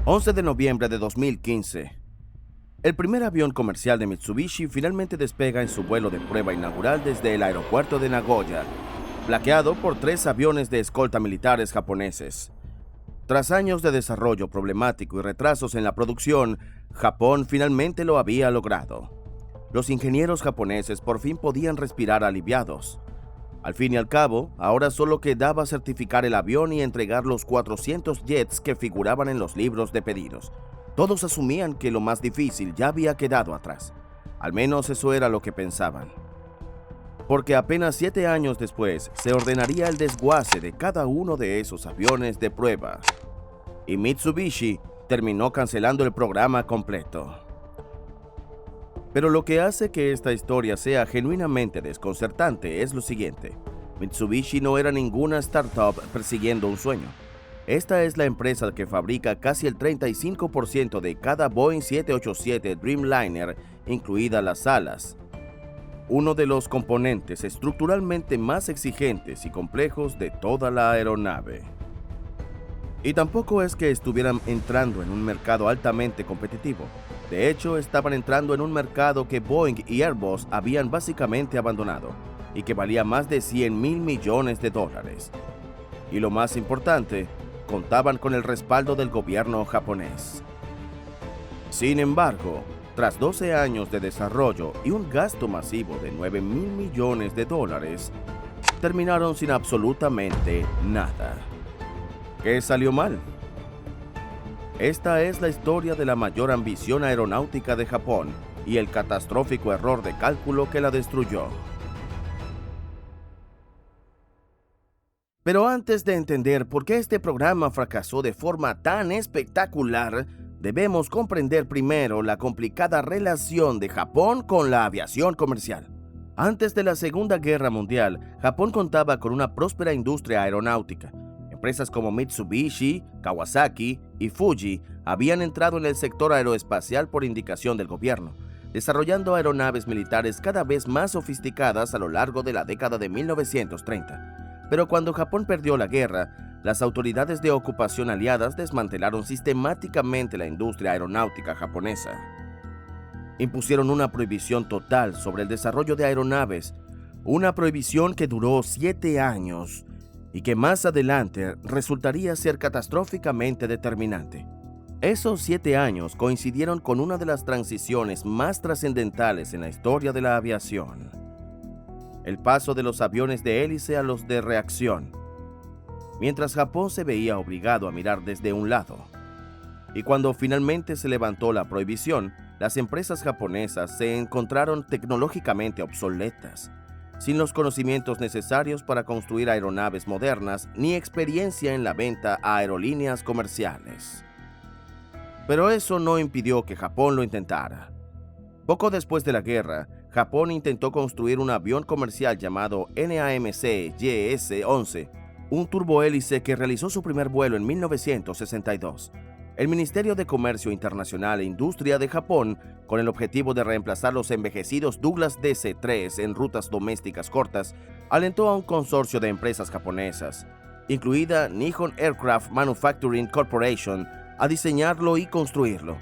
11 de noviembre de 2015. El primer avión comercial de Mitsubishi finalmente despega en su vuelo de prueba inaugural desde el aeropuerto de Nagoya, flanqueado por 3 aviones de escolta militares japoneses. Tras años de desarrollo problemático y retrasos en la producción, Japón finalmente lo había logrado. Los ingenieros japoneses por fin podían respirar aliviados. Al fin y al cabo, ahora solo quedaba certificar el avión y entregar los 400 jets que figuraban en los libros de pedidos. Todos asumían que lo más difícil ya había quedado atrás. Al menos eso era lo que pensaban. Porque apenas 7 años después se ordenaría el desguace de cada uno de esos aviones de prueba. Y Mitsubishi terminó cancelando el programa completo. Pero lo que hace que esta historia sea genuinamente desconcertante es lo siguiente. Mitsubishi no era ninguna startup persiguiendo un sueño. Esta es la empresa que fabrica casi el 35% de cada Boeing 787 Dreamliner, incluidas las alas, uno de los componentes estructuralmente más exigentes y complejos de toda la aeronave. Y tampoco es que estuvieran entrando en un mercado altamente competitivo. De hecho, estaban entrando en un mercado que Boeing y Airbus habían básicamente abandonado y que valía más de $100 mil millones. Y lo más importante, contaban con el respaldo del gobierno japonés. Sin embargo, tras 12 años de desarrollo y un gasto masivo de $9 mil millones, terminaron sin absolutamente nada. ¿Qué salió mal? Esta es la historia de la mayor ambición aeronáutica de Japón y el catastrófico error de cálculo que la destruyó. Pero antes de entender por qué este programa fracasó de forma tan espectacular, debemos comprender primero la complicada relación de Japón con la aviación comercial. Antes de la Segunda Guerra Mundial, Japón contaba con una próspera industria aeronáutica. Empresas como Mitsubishi, Kawasaki y Fuji habían entrado en el sector aeroespacial por indicación del gobierno, desarrollando aeronaves militares cada vez más sofisticadas a lo largo de la década de 1930. Pero cuando Japón perdió la guerra, las autoridades de ocupación aliadas desmantelaron sistemáticamente la industria aeronáutica japonesa. Impusieron una prohibición total sobre el desarrollo de aeronaves, una prohibición que duró 7 años y que más adelante resultaría ser catastróficamente determinante. Esos 7 años coincidieron con una de las transiciones más trascendentales en la historia de la aviación: el paso de los aviones de hélice a los de reacción, mientras Japón se veía obligado a mirar desde un lado. Y cuando finalmente se levantó la prohibición, las empresas japonesas se encontraron tecnológicamente obsoletas, sin los conocimientos necesarios para construir aeronaves modernas ni experiencia en la venta a aerolíneas comerciales. Pero eso no impidió que Japón lo intentara. Poco después de la guerra, Japón intentó construir un avión comercial llamado NAMC YS-11, un turbohélice que realizó su primer vuelo en 1962. El Ministerio de Comercio Internacional e Industria de Japón, con el objetivo de reemplazar los envejecidos Douglas DC-3 en rutas domésticas cortas, alentó a un consorcio de empresas japonesas, incluida Nihon Aircraft Manufacturing Corporation, a diseñarlo y construirlo.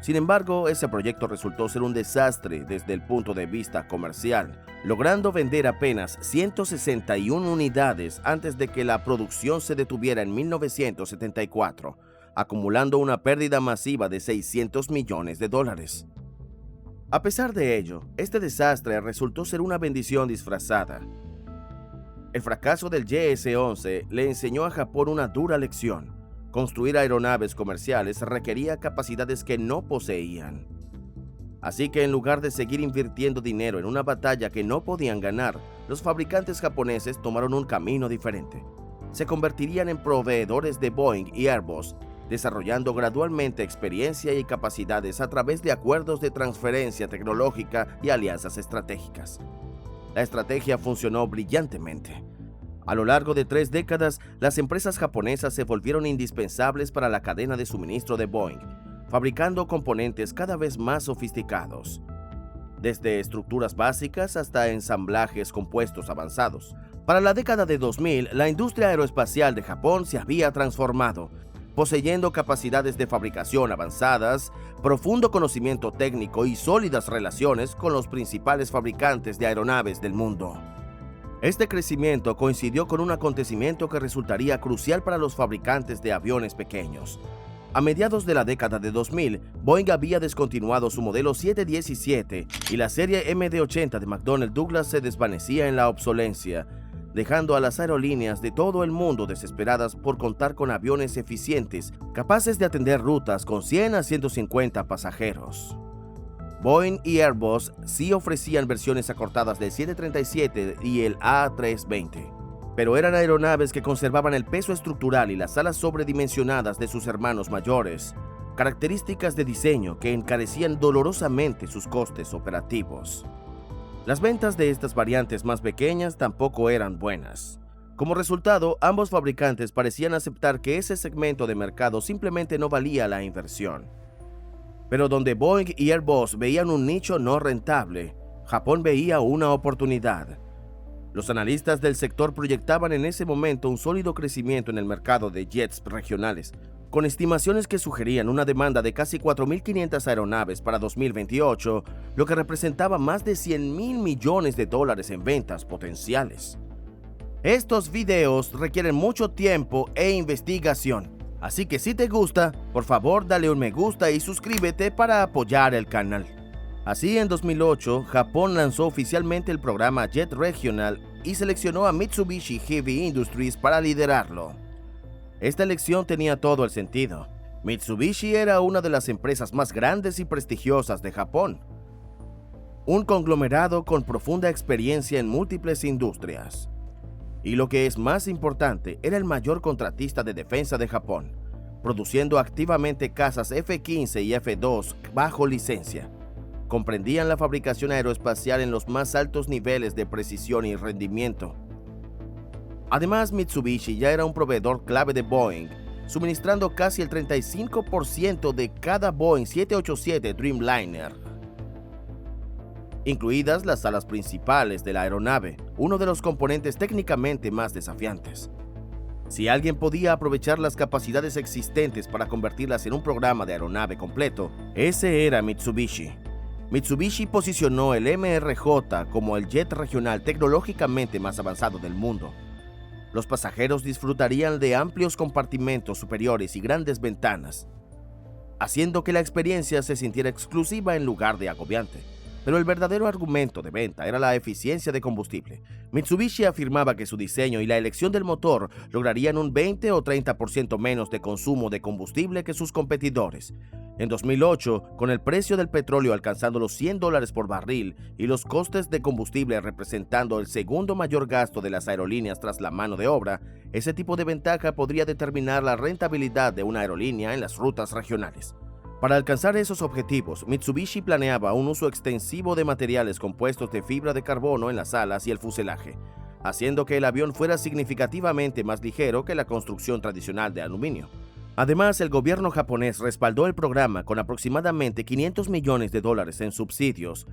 Sin embargo, ese proyecto resultó ser un desastre desde el punto de vista comercial, logrando vender apenas 161 unidades antes de que la producción se detuviera en 1974, acumulando una pérdida masiva de $600 millones. A pesar de ello, este desastre resultó ser una bendición disfrazada. El fracaso del YS-11 le enseñó a Japón una dura lección. Construir aeronaves comerciales requería capacidades que no poseían. Así que en lugar de seguir invirtiendo dinero en una batalla que no podían ganar, los fabricantes japoneses tomaron un camino diferente. Se convertirían en proveedores de Boeing y Airbus, desarrollando gradualmente experiencia y capacidades a través de acuerdos de transferencia tecnológica y alianzas estratégicas. La estrategia funcionó brillantemente. A lo largo de 3 décadas, las empresas japonesas se volvieron indispensables para la cadena de suministro de Boeing, fabricando componentes cada vez más sofisticados, desde estructuras básicas hasta ensamblajes compuestos avanzados. Para la década de 2000, la industria aeroespacial de Japón se había transformado. poseyendo capacidades de fabricación avanzadas, profundo conocimiento técnico y sólidas relaciones con los principales fabricantes de aeronaves del mundo. Este crecimiento coincidió con un acontecimiento que resultaría crucial para los fabricantes de aviones pequeños. A mediados de la década de 2000, Boeing había descontinuado su modelo 717 y la serie MD-80 de McDonnell Douglas se desvanecía en la obsolencia, dejando a las aerolíneas de todo el mundo desesperadas por contar con aviones eficientes, capaces de atender rutas con 100 a 150 pasajeros. Boeing y Airbus sí ofrecían versiones acortadas del 737 y el A320, pero eran aeronaves que conservaban el peso estructural y las alas sobredimensionadas de sus hermanos mayores, características de diseño que encarecían dolorosamente sus costes operativos. Las ventas de estas variantes más pequeñas tampoco eran buenas. Como resultado, ambos fabricantes parecían aceptar que ese segmento de mercado simplemente no valía la inversión. Pero donde Boeing y Airbus veían un nicho no rentable, Japón veía una oportunidad. Los analistas del sector proyectaban en ese momento un sólido crecimiento en el mercado de jets regionales, con estimaciones que sugerían una demanda de casi 4.500 aeronaves para 2028, lo que representaba más de $100.000 millones en ventas potenciales. Estos videos requieren mucho tiempo e investigación. Así que si te gusta, por favor dale un me gusta y suscríbete para apoyar el canal. Así, en 2008, Japón lanzó oficialmente el programa Jet Regional y seleccionó a Mitsubishi Heavy Industries para liderarlo. Esta elección tenía todo el sentido. Mitsubishi era una de las empresas más grandes y prestigiosas de Japón, un conglomerado con profunda experiencia en múltiples industrias. Y lo que es más importante, era el mayor contratista de defensa de Japón, produciendo activamente cazas F-15 y F-2 bajo licencia. Comprendían la fabricación aeroespacial en los más altos niveles de precisión y rendimiento. Además, Mitsubishi ya era un proveedor clave de Boeing, suministrando casi el 35% de cada Boeing 787 Dreamliner, incluidas las alas principales de la aeronave, uno de los componentes técnicamente más desafiantes. Si alguien podía aprovechar las capacidades existentes para convertirlas en un programa de aeronave completo, ese era Mitsubishi. Mitsubishi posicionó el MRJ como el jet regional tecnológicamente más avanzado del mundo. Los pasajeros disfrutarían de amplios compartimentos superiores y grandes ventanas, haciendo que la experiencia se sintiera exclusiva en lugar de agobiante. Pero el verdadero argumento de venta era la eficiencia de combustible. Mitsubishi afirmaba que su diseño y la elección del motor lograrían un 20 o 30% menos de consumo de combustible que sus competidores. En 2008, con el precio del petróleo alcanzando los $100 por barril y los costes de combustible representando el segundo mayor gasto de las aerolíneas tras la mano de obra, ese tipo de ventaja podría determinar la rentabilidad de una aerolínea en las rutas regionales. Para alcanzar esos objetivos, Mitsubishi planeaba un uso extensivo de materiales compuestos de fibra de carbono en las alas y el fuselaje, haciendo que el avión fuera significativamente más ligero que la construcción tradicional de aluminio. Además, el gobierno japonés respaldó el programa con aproximadamente $500 millones en subsidios,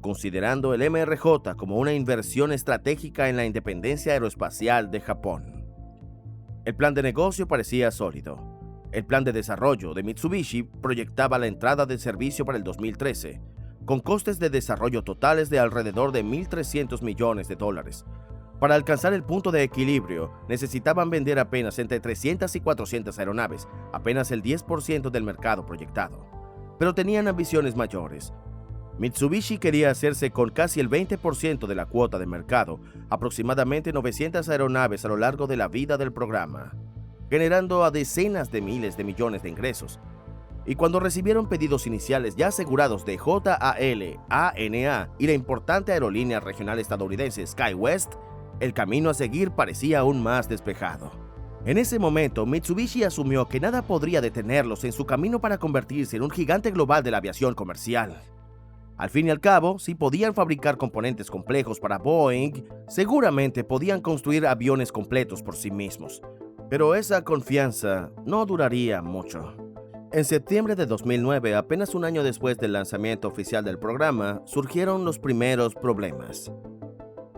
considerando el MRJ como una inversión estratégica en la independencia aeroespacial de Japón. El plan de negocio parecía sólido. El plan de desarrollo de Mitsubishi proyectaba la entrada de servicio para el 2013, con costes de desarrollo totales de alrededor de $1.300 millones. Para alcanzar el punto de equilibrio, necesitaban vender apenas entre 300 y 400 aeronaves, apenas el 10% del mercado proyectado. Pero tenían ambiciones mayores. Mitsubishi quería hacerse con casi el 20% de la cuota de mercado, aproximadamente 900 aeronaves a lo largo de la vida del programa, generando a decenas de miles de millones de ingresos. Y cuando recibieron pedidos iniciales ya asegurados de JAL, ANA y la importante aerolínea regional estadounidense SkyWest, el camino a seguir parecía aún más despejado. En ese momento, Mitsubishi asumió que nada podría detenerlos en su camino para convertirse en un gigante global de la aviación comercial. Al fin y al cabo, si podían fabricar componentes complejos para Boeing, seguramente podían construir aviones completos por sí mismos. Pero esa confianza no duraría mucho. En septiembre de 2009, apenas un año después del lanzamiento oficial del programa, surgieron los primeros problemas.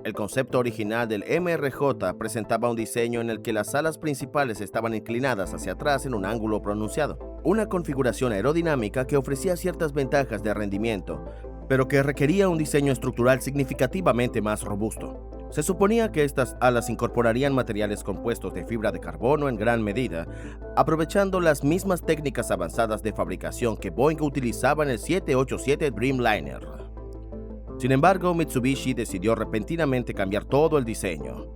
El concepto original del MRJ presentaba un diseño en el que las alas principales estaban inclinadas hacia atrás en un ángulo pronunciado, una configuración aerodinámica que ofrecía ciertas ventajas de rendimiento, pero que requería un diseño estructural significativamente más robusto. Se suponía que estas alas incorporarían materiales compuestos de fibra de carbono en gran medida, aprovechando las mismas técnicas avanzadas de fabricación que Boeing utilizaba en el 787 Dreamliner. Sin embargo, Mitsubishi decidió repentinamente cambiar todo el diseño.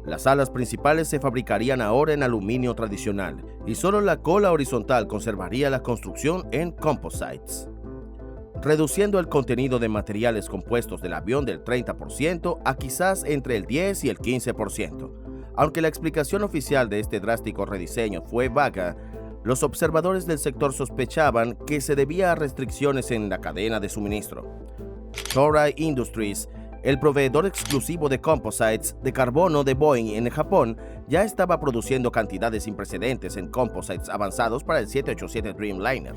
Las alas principales se fabricarían ahora en aluminio tradicional y solo la cola horizontal conservaría la construcción en composites, reduciendo el contenido de materiales compuestos del avión del 30% a quizás entre el 10 y el 15%. Aunque la explicación oficial de este drástico rediseño fue vaga, los observadores del sector sospechaban que se debía a restricciones en la cadena de suministro. Toray Industries, el proveedor exclusivo de composites de carbono de Boeing en Japón, ya estaba produciendo cantidades sin precedentes en composites avanzados para el 787 Dreamliner.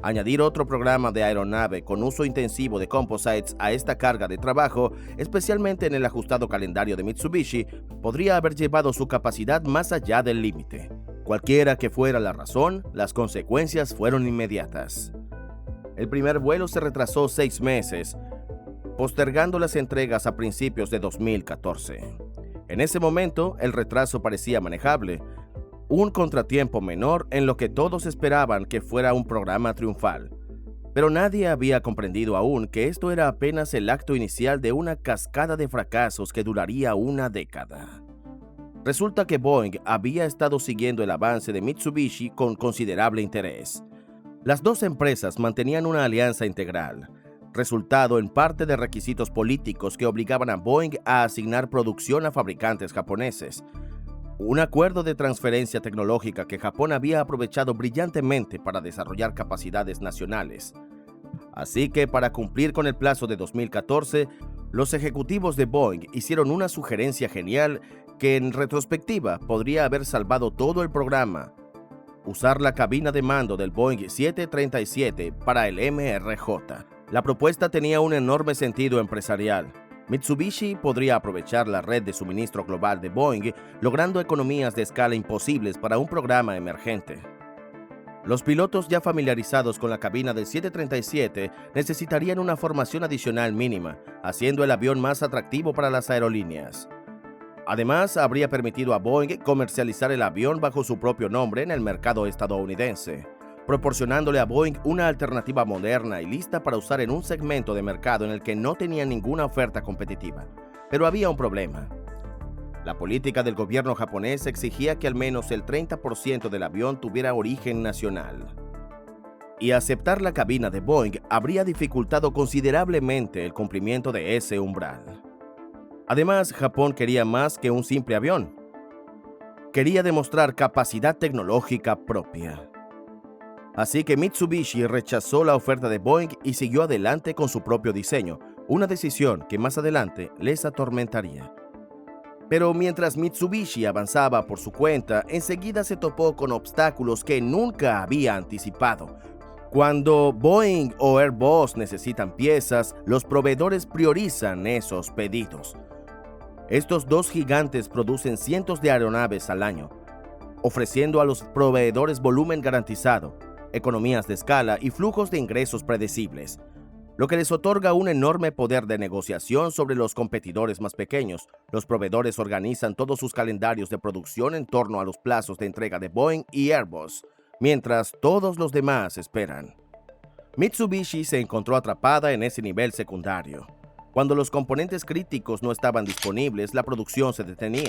Añadir otro programa de aeronave con uso intensivo de composites a esta carga de trabajo, especialmente en el ajustado calendario de Mitsubishi, podría haber llevado su capacidad más allá del límite. Cualquiera que fuera la razón, las consecuencias fueron inmediatas. El primer vuelo se retrasó 6 meses, postergando las entregas a principios de 2014. En ese momento, el retraso parecía manejable, un contratiempo menor en lo que todos esperaban que fuera un programa triunfal. Pero nadie había comprendido aún que esto era apenas el acto inicial de una cascada de fracasos que duraría una década. Resulta que Boeing había estado siguiendo el avance de Mitsubishi con considerable interés. Las dos empresas mantenían una alianza integral, resultado en parte de requisitos políticos que obligaban a Boeing a asignar producción a fabricantes japoneses. Un acuerdo de transferencia tecnológica que Japón había aprovechado brillantemente para desarrollar capacidades nacionales. Así que, para cumplir con el plazo de 2014, los ejecutivos de Boeing hicieron una sugerencia genial que en retrospectiva podría haber salvado todo el programa: usar la cabina de mando del Boeing 737 para el MRJ. La propuesta tenía un enorme sentido empresarial. Mitsubishi podría aprovechar la red de suministro global de Boeing, logrando economías de escala imposibles para un programa emergente. Los pilotos ya familiarizados con la cabina del 737 necesitarían una formación adicional mínima, haciendo el avión más atractivo para las aerolíneas. Además, habría permitido a Boeing comercializar el avión bajo su propio nombre en el mercado estadounidense, proporcionándole a Boeing una alternativa moderna y lista para usar en un segmento de mercado en el que no tenía ninguna oferta competitiva. Pero había un problema. La política del gobierno japonés exigía que al menos el 30% del avión tuviera origen nacional. Y aceptar la cabina de Boeing habría dificultado considerablemente el cumplimiento de ese umbral. Además, Japón quería más que un simple avión. Quería demostrar capacidad tecnológica propia. Así que Mitsubishi rechazó la oferta de Boeing y siguió adelante con su propio diseño, una decisión que más adelante les atormentaría. Pero mientras Mitsubishi avanzaba por su cuenta, enseguida se topó con obstáculos que nunca había anticipado. Cuando Boeing o Airbus necesitan piezas, los proveedores priorizan esos pedidos. Estos dos gigantes producen cientos de aeronaves al año, ofreciendo a los proveedores volumen garantizado, economías de escala y flujos de ingresos predecibles, lo que les otorga un enorme poder de negociación sobre los competidores más pequeños. Los proveedores organizan todos sus calendarios de producción en torno a los plazos de entrega de Boeing y Airbus, mientras todos los demás esperan. Mitsubishi se encontró atrapada en ese nivel secundario. Cuando los componentes críticos no estaban disponibles, la producción se detenía.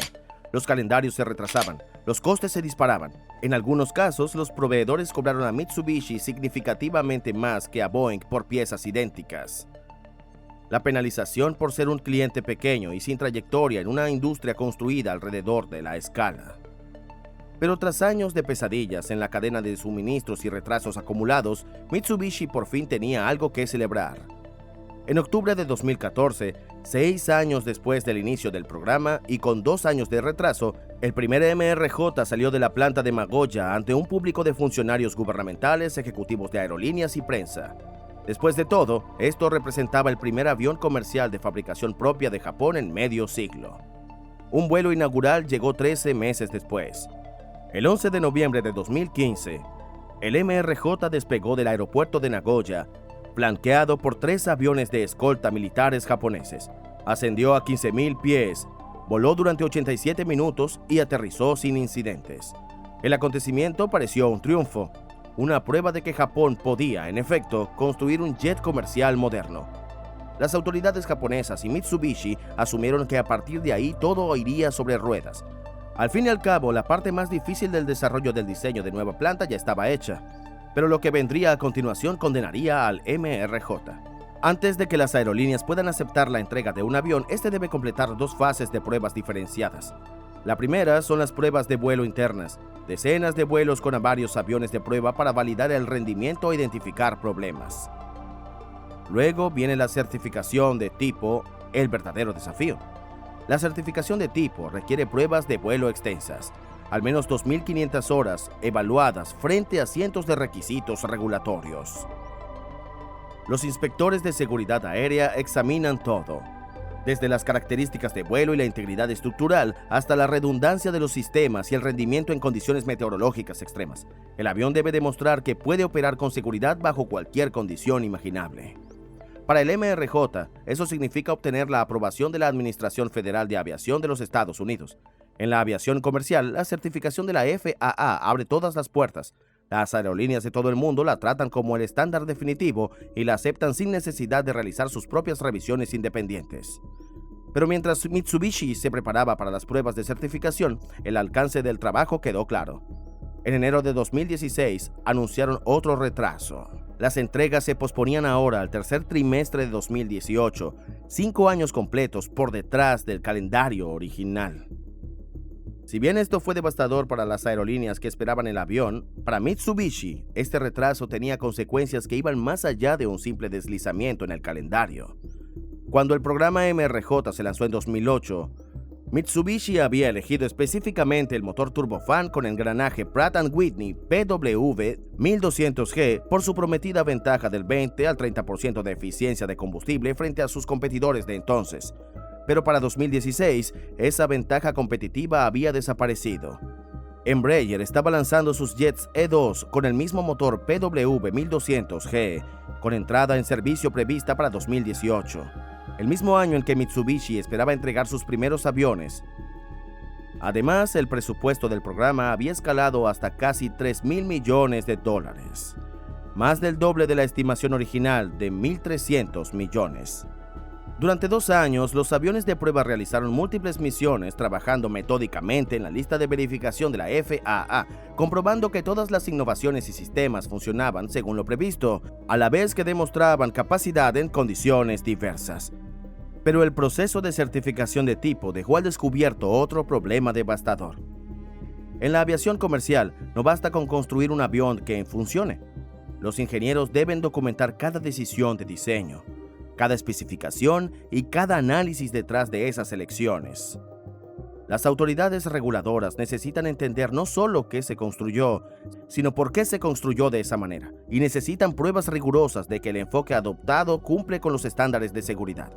Los calendarios se retrasaban, los costes se disparaban. En algunos casos, los proveedores cobraron a Mitsubishi significativamente más que a Boeing por piezas idénticas. La penalización por ser un cliente pequeño y sin trayectoria en una industria construida alrededor de la escala. Pero tras años de pesadillas en la cadena de suministros y retrasos acumulados, Mitsubishi por fin tenía algo que celebrar. En octubre de 2014, 6 años después del inicio del programa y con 2 años de retraso, el primer MRJ salió de la planta de Magoya ante un público de funcionarios gubernamentales, ejecutivos de aerolíneas y prensa. Después de todo, esto representaba el primer avión comercial de fabricación propia de Japón en medio siglo. Un vuelo inaugural llegó 13 meses después. El 11 de noviembre de 2015, el MRJ despegó del aeropuerto de Nagoya, flanqueado por 3 aviones de escolta militares japoneses. Ascendió a 15.000 pies, voló durante 87 minutos y aterrizó sin incidentes. El acontecimiento pareció un triunfo, una prueba de que Japón podía, en efecto, construir un jet comercial moderno. Las autoridades japonesas y Mitsubishi asumieron que a partir de ahí todo iría sobre ruedas. Al fin y al cabo, la parte más difícil del desarrollo del diseño de nueva planta ya estaba hecha, pero lo que vendría a continuación condenaría al MRJ. Antes de que las aerolíneas puedan aceptar la entrega de un avión, este debe completar 2 fases de pruebas diferenciadas. La primera son las pruebas de vuelo internas, decenas de vuelos con varios aviones de prueba para validar el rendimiento e identificar problemas. Luego viene la certificación de tipo, el verdadero desafío. La certificación de tipo requiere pruebas de vuelo extensas, al menos 2.500 horas evaluadas frente a cientos de requisitos regulatorios. Los inspectores de seguridad aérea examinan todo, desde las características de vuelo y la integridad estructural hasta la redundancia de los sistemas y el rendimiento en condiciones meteorológicas extremas. El avión debe demostrar que puede operar con seguridad bajo cualquier condición imaginable. Para el MRJ, eso significa obtener la aprobación de la Administración Federal de Aviación de los Estados Unidos. En la aviación comercial, la certificación de la FAA abre todas las puertas. Las aerolíneas de todo el mundo la tratan como el estándar definitivo y la aceptan sin necesidad de realizar sus propias revisiones independientes. Pero mientras Mitsubishi se preparaba para las pruebas de certificación, el alcance del trabajo quedó claro. En enero de 2016 anunciaron otro retraso. Las entregas se posponían ahora al tercer trimestre de 2018, 5 años completos por detrás del calendario original. Si bien esto fue devastador para las aerolíneas que esperaban el avión, para Mitsubishi, este retraso tenía consecuencias que iban más allá de un simple deslizamiento en el calendario. Cuando el programa MRJ se lanzó en 2008, Mitsubishi había elegido específicamente el motor turbofan con engranaje Pratt & Whitney PW1200G por su prometida ventaja del 20 al 30% de eficiencia de combustible frente a sus competidores de entonces. Pero para 2016, esa ventaja competitiva había desaparecido. Embraer estaba lanzando sus jets E2 con el mismo motor PW1200G, con entrada en servicio prevista para 2018, el mismo año en que Mitsubishi esperaba entregar sus primeros aviones. Además, el presupuesto del programa había escalado hasta casi $3.000 millones, más del doble de la estimación original de 1.300 millones. Durante 2 años, los aviones de prueba realizaron múltiples misiones trabajando metódicamente en la lista de verificación de la FAA, comprobando que todas las innovaciones y sistemas funcionaban según lo previsto, a la vez que demostraban capacidad en condiciones diversas. Pero el proceso de certificación de tipo dejó al descubierto otro problema devastador. En la aviación comercial, no basta con construir un avión que funcione. Los ingenieros deben documentar cada decisión de diseño, cada especificación y cada análisis detrás de esas elecciones. Las autoridades reguladoras necesitan entender no solo qué se construyó, sino por qué se construyó de esa manera, y necesitan pruebas rigurosas de que el enfoque adoptado cumple con los estándares de seguridad.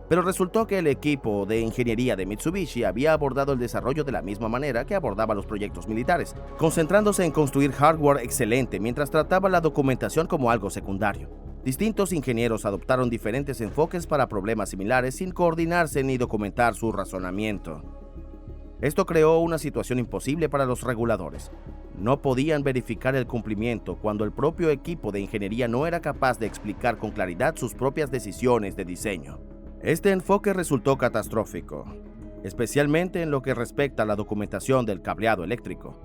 Pero resultó que el equipo de ingeniería de Mitsubishi había abordado el desarrollo de la misma manera que abordaba los proyectos militares, concentrándose en construir hardware excelente mientras trataba la documentación como algo secundario. Distintos ingenieros adoptaron diferentes enfoques para problemas similares sin coordinarse ni documentar su razonamiento. Esto creó una situación imposible para los reguladores. No podían verificar el cumplimiento cuando el propio equipo de ingeniería no era capaz de explicar con claridad sus propias decisiones de diseño. Este enfoque resultó catastrófico, especialmente en lo que respecta a la documentación del cableado eléctrico.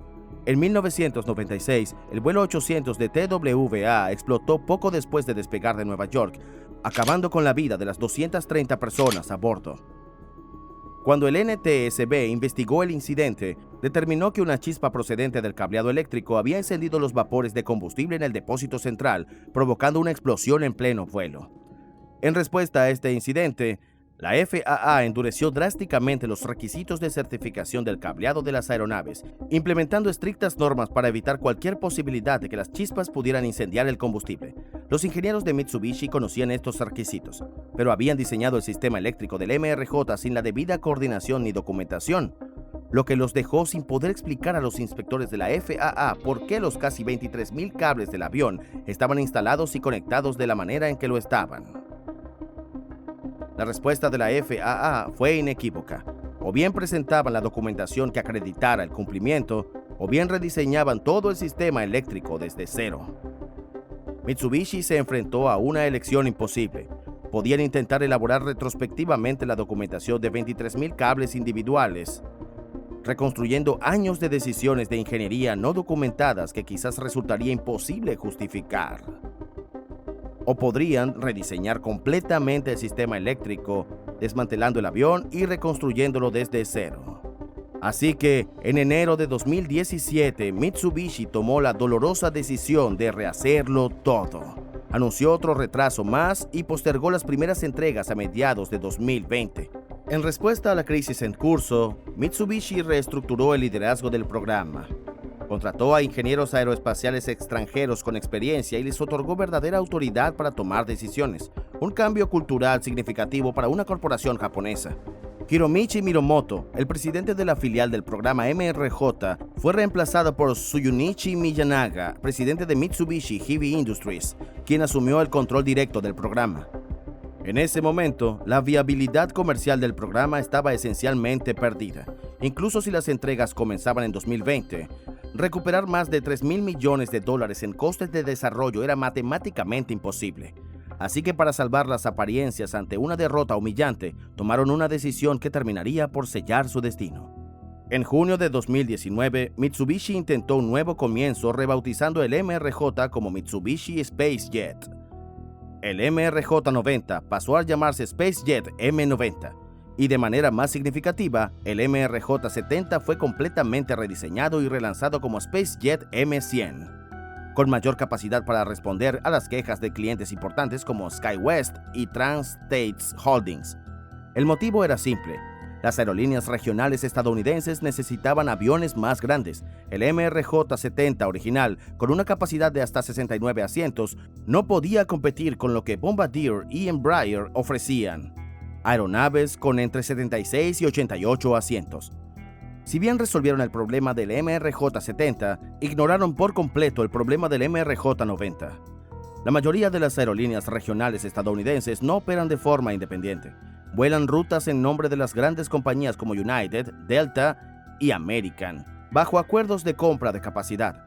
En 1996, el vuelo 800 de TWA explotó poco después de despegar de Nueva York, acabando con la vida de las 230 personas a bordo. Cuando el NTSB investigó el incidente, determinó que una chispa procedente del cableado eléctrico había encendido los vapores de combustible en el depósito central, provocando una explosión en pleno vuelo. En respuesta a este incidente, la FAA endureció drásticamente los requisitos de certificación del cableado de las aeronaves, implementando estrictas normas para evitar cualquier posibilidad de que las chispas pudieran incendiar el combustible. Los ingenieros de Mitsubishi conocían estos requisitos, pero habían diseñado el sistema eléctrico del MRJ sin la debida coordinación ni documentación, lo que los dejó sin poder explicar a los inspectores de la FAA por qué los casi 23,000 cables del avión estaban instalados y conectados de la manera en que lo estaban. La respuesta de la FAA fue inequívoca. O bien presentaban la documentación que acreditara el cumplimiento, o bien rediseñaban todo el sistema eléctrico desde cero. Mitsubishi se enfrentó a una elección imposible. Podían intentar elaborar retrospectivamente la documentación de 23,000 cables individuales, reconstruyendo años de decisiones de ingeniería no documentadas que quizás resultaría imposible justificar. O podrían rediseñar completamente el sistema eléctrico, desmantelando el avión y reconstruyéndolo desde cero. Así que, en enero de 2017, Mitsubishi tomó la dolorosa decisión de rehacerlo todo. Anunció otro retraso más y postergó las primeras entregas a mediados de 2020. En respuesta a la crisis en curso, Mitsubishi reestructuró el liderazgo del programa. Contrató a ingenieros aeroespaciales extranjeros con experiencia y les otorgó verdadera autoridad para tomar decisiones, un cambio cultural significativo para una corporación japonesa. Hiromichi Miromoto, el presidente de la filial del programa MRJ, fue reemplazado por Tsuyunichi Miyanaga, presidente de Mitsubishi Heavy Industries, quien asumió el control directo del programa. En ese momento, la viabilidad comercial del programa estaba esencialmente perdida. Incluso si las entregas comenzaban en 2020, recuperar más de $3,000 millones en costes de desarrollo era matemáticamente imposible. Así que para salvar las apariencias ante una derrota humillante, tomaron una decisión que terminaría por sellar su destino. En junio de 2019, Mitsubishi intentó un nuevo comienzo rebautizando el MRJ como Mitsubishi SpaceJet. El MRJ-90 pasó a llamarse SpaceJet M90, y de manera más significativa, el MRJ-70 fue completamente rediseñado y relanzado como SpaceJet M100. Con mayor capacidad para responder a las quejas de clientes importantes como SkyWest y Trans-States Holdings. El motivo era simple. Las aerolíneas regionales estadounidenses necesitaban aviones más grandes. El MRJ-70 original, con una capacidad de hasta 69 asientos, no podía competir con lo que Bombardier y Embraer ofrecían. Aeronaves con entre 76 y 88 asientos. Si bien resolvieron el problema del MRJ-70, ignoraron por completo el problema del MRJ-90. La mayoría de las aerolíneas regionales estadounidenses no operan de forma independiente. Vuelan rutas en nombre de las grandes compañías como United, Delta y American, bajo acuerdos de compra de capacidad.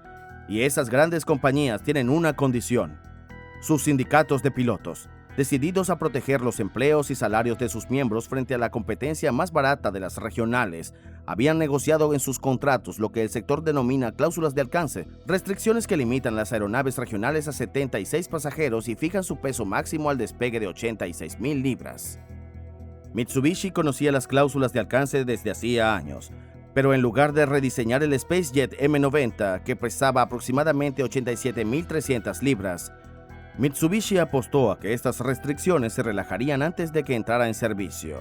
Y esas grandes compañías tienen una condición: sus sindicatos de pilotos, decididos a proteger los empleos y salarios de sus miembros frente a la competencia más barata de las regionales, habían negociado en sus contratos lo que el sector denomina cláusulas de alcance, restricciones que limitan las aeronaves regionales a 76 pasajeros y fijan su peso máximo al despegue de 86,000 libras. Mitsubishi conocía las cláusulas de alcance desde hacía años, pero en lugar de rediseñar el SpaceJet M90, que pesaba aproximadamente 87,300 libras, Mitsubishi apostó a que estas restricciones se relajarían antes de que entrara en servicio,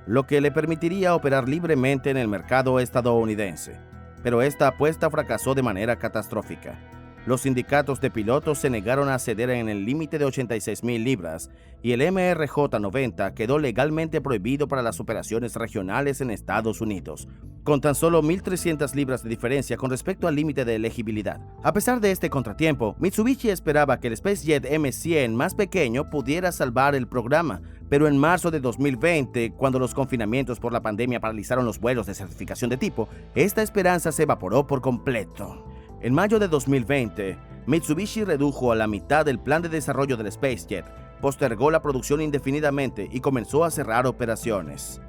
lo que le permitiría operar libremente en el mercado estadounidense. Pero esta apuesta fracasó de manera catastrófica. Los sindicatos de pilotos se negaron a ceder en el límite de 86,000 libras y el MRJ-90 quedó legalmente prohibido para las operaciones regionales en Estados Unidos, con tan solo 1,300 libras de diferencia con respecto al límite de elegibilidad. A pesar de este contratiempo, Mitsubishi esperaba que el SpaceJet M100 más pequeño pudiera salvar el programa, pero en marzo de 2020, cuando los confinamientos por la pandemia paralizaron los vuelos de certificación de tipo, esta esperanza se evaporó por completo. En mayo de 2020, Mitsubishi redujo a la mitad el plan de desarrollo del SpaceJet, postergó la producción indefinidamente y comenzó a cerrar operaciones.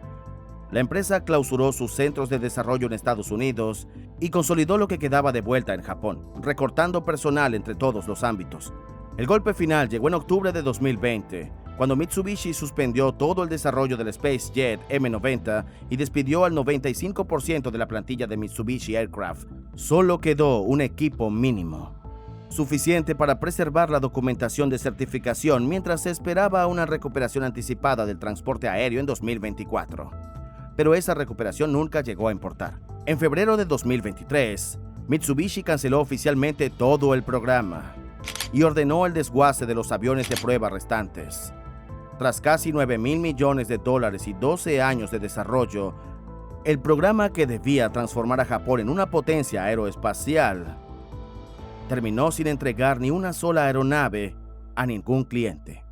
La empresa clausuró sus centros de desarrollo en Estados Unidos y consolidó lo que quedaba de vuelta en Japón, recortando personal entre todos los ámbitos. El golpe final llegó en octubre de 2020, cuando Mitsubishi suspendió todo el desarrollo del SpaceJet M90 y despidió al 95% de la plantilla de Mitsubishi Aircraft. Solo quedó un equipo mínimo, suficiente para preservar la documentación de certificación mientras se esperaba una recuperación anticipada del transporte aéreo en 2024. Pero esa recuperación nunca llegó a importar. En febrero de 2023, Mitsubishi canceló oficialmente todo el programa. y ordenó el desguace de los aviones de prueba restantes. Tras casi $9,000 millones y 12 años de desarrollo, el programa que debía transformar a Japón en una potencia aeroespacial terminó sin entregar ni una sola aeronave a ningún cliente.